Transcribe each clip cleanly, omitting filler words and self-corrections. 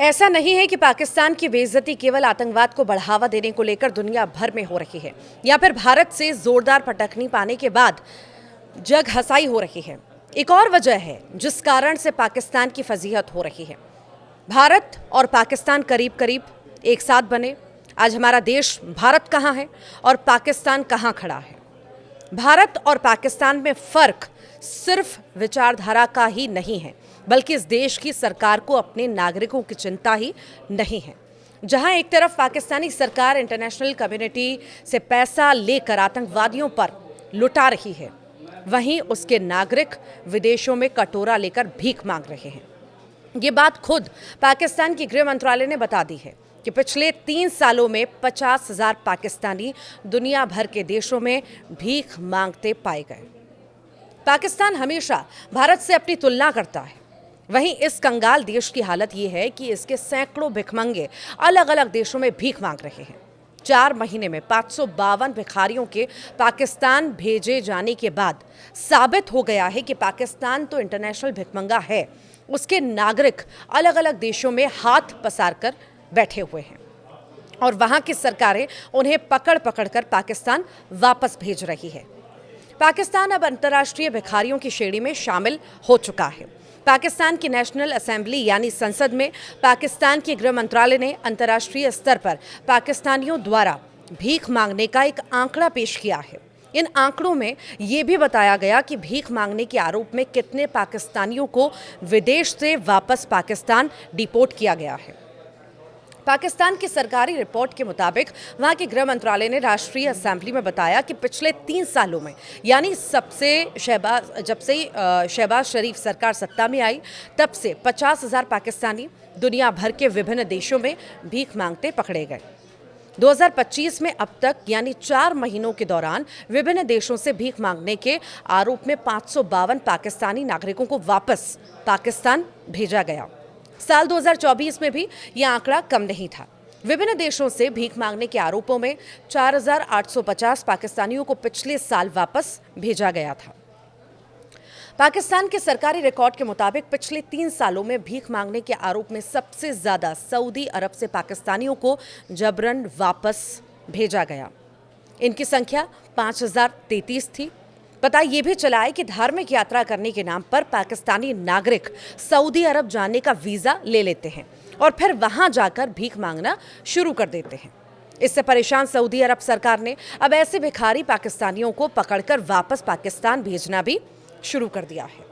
ऐसा नहीं है कि पाकिस्तान की बेइज्जती केवल आतंकवाद को बढ़ावा देने को लेकर दुनिया भर में हो रही है या फिर भारत से जोरदार पटखनी पाने के बाद जग हंसाई हो रही है। एक और वजह है जिस कारण से पाकिस्तान की फजीहत हो रही है। भारत और पाकिस्तान करीब करीब एक साथ बने। आज हमारा देश भारत कहाँ है और पाकिस्तान कहाँ खड़ा है। भारत और पाकिस्तान में फर्क सिर्फ विचारधारा का ही नहीं है, बल्कि इस देश की सरकार को अपने नागरिकों की चिंता ही नहीं है। जहां एक तरफ पाकिस्तानी सरकार इंटरनेशनल कम्युनिटी से पैसा लेकर आतंकवादियों पर लुटा रही है, वहीं उसके नागरिक विदेशों में कटोरा लेकर भीख मांग रहे हैं। ये बात खुद पाकिस्तान की गृह मंत्रालय ने बता दी है कि पिछले 3 सालों में 50,000 पाकिस्तानी दुनिया भर के देशों में भीख मांगते पाए गए। पाकिस्तान हमेशा भारत से अपनी तुलना करता है, वहीं इस कंगाल देश की हालत ये है कि इसके सैकड़ों भिखमंगे अलग अलग देशों में भीख मांग रहे हैं। 4 महीने में 552 भिखारियों के पाकिस्तान भेजे जाने के बाद साबित हो गया है कि पाकिस्तान तो इंटरनेशनल भिखमंगा है, उसके नागरिक अलग अलग देशों में हाथ पसार कर बैठे हुए हैं और वहां की सरकारें उन्हें पकड़ पकड़ कर पाकिस्तान वापस भेज रही है। पाकिस्तान अब अंतर्राष्ट्रीय भिखारियों की श्रेणी में शामिल हो चुका है। पाकिस्तान की नेशनल असेंबली यानी संसद में पाकिस्तान के गृह मंत्रालय ने अंतर्राष्ट्रीय स्तर पर पाकिस्तानियों द्वारा भीख मांगने का एक आंकड़ा पेश किया है। इन आंकड़ों में ये भी बताया गया कि भीख मांगने के आरोप में कितने पाकिस्तानियों को विदेश से वापस पाकिस्तान डिपोर्ट किया गया है। पाकिस्तान की सरकारी रिपोर्ट के मुताबिक वहां के गृह मंत्रालय ने राष्ट्रीय असेंबली में बताया कि पिछले 3 सालों में यानी जब से शहबाज शरीफ सरकार सत्ता में आई, तब से 50,000 पाकिस्तानी दुनिया भर के विभिन्न देशों में भीख मांगते पकड़े गए। 2025 में अब तक यानी 4 महीनों के दौरान विभिन्न देशों से भीख मांगने के आरोप में 552 पाकिस्तानी नागरिकों को वापस पाकिस्तान भेजा गया। साल 2024 में भी यह आंकड़ा कम नहीं था। विभिन्न देशों से भीख मांगने के आरोपों में 4,850 पाकिस्तानियों को पिछले साल वापस भेजा गया था। पाकिस्तान के सरकारी रिकॉर्ड के मुताबिक पिछले 3 सालों में भीख मांगने के आरोप में सबसे ज्यादा सऊदी अरब से पाकिस्तानियों को जबरन वापस भेजा गया। इनकी संख्या 5,033 थी। पता ये भी चला है कि धार्मिक यात्रा करने के नाम पर पाकिस्तानी नागरिक सऊदी अरब जाने का वीज़ा ले लेते हैं और फिर वहां जाकर भीख मांगना शुरू कर देते हैं। इससे परेशान सऊदी अरब सरकार ने अब ऐसे भिखारी पाकिस्तानियों को पकड़कर वापस पाकिस्तान भेजना भी शुरू कर दिया है।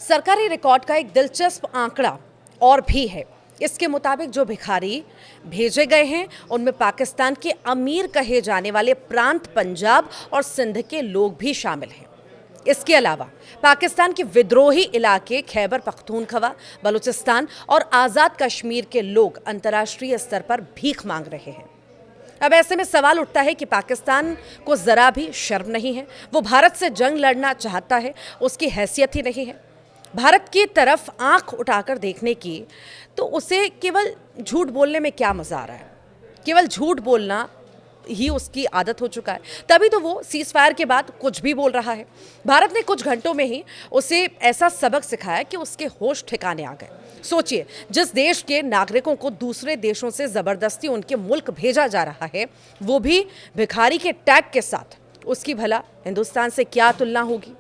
सरकारी रिकॉर्ड का एक दिलचस्प आंकड़ा और भी है। इसके मुताबिक जो भिखारी भेजे गए हैं उनमें पाकिस्तान के अमीर कहे जाने वाले प्रांत पंजाब और सिंध के लोग भी शामिल हैं। इसके अलावा पाकिस्तान के विद्रोही इलाके खैबर पख्तूनख्वा, बलूचिस्तान और आज़ाद कश्मीर के लोग अंतर्राष्ट्रीय स्तर पर भीख मांग रहे हैं। अब ऐसे में सवाल उठता है कि पाकिस्तान को ज़रा भी शर्म नहीं है। वो भारत से जंग लड़ना चाहता है, उसकी हैसियत ही नहीं है भारत की तरफ आंख उठाकर देखने की, तो उसे केवल झूठ बोलने में क्या मज़ा आ रहा है। केवल झूठ बोलना ही उसकी आदत हो चुका है, तभी तो वो सीज़ फायर के बाद कुछ भी बोल रहा है। भारत ने कुछ घंटों में ही उसे ऐसा सबक सिखाया कि उसके होश ठिकाने आ गए। सोचिए, जिस देश के नागरिकों को दूसरे देशों से ज़बरदस्ती उनके मुल्क भेजा जा रहा है, वो भी भिखारी के टैग के साथ, उसकी भला हिंदुस्तान से क्या तुलना होगी।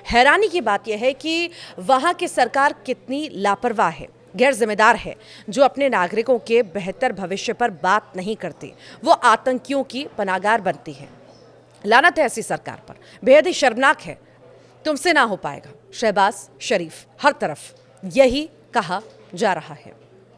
हैरानी की बात यह है कि वहाँ की सरकार कितनी लापरवाह है, गैर जिम्मेदार है, जो अपने नागरिकों के बेहतर भविष्य पर बात नहीं करती। वो आतंकियों की पनाहगार बनती है। लानत है ऐसी सरकार पर, बेहद ही शर्मनाक है। तुमसे ना हो पाएगा। शहबाज शरीफ, हर तरफ यही कहा जा रहा है।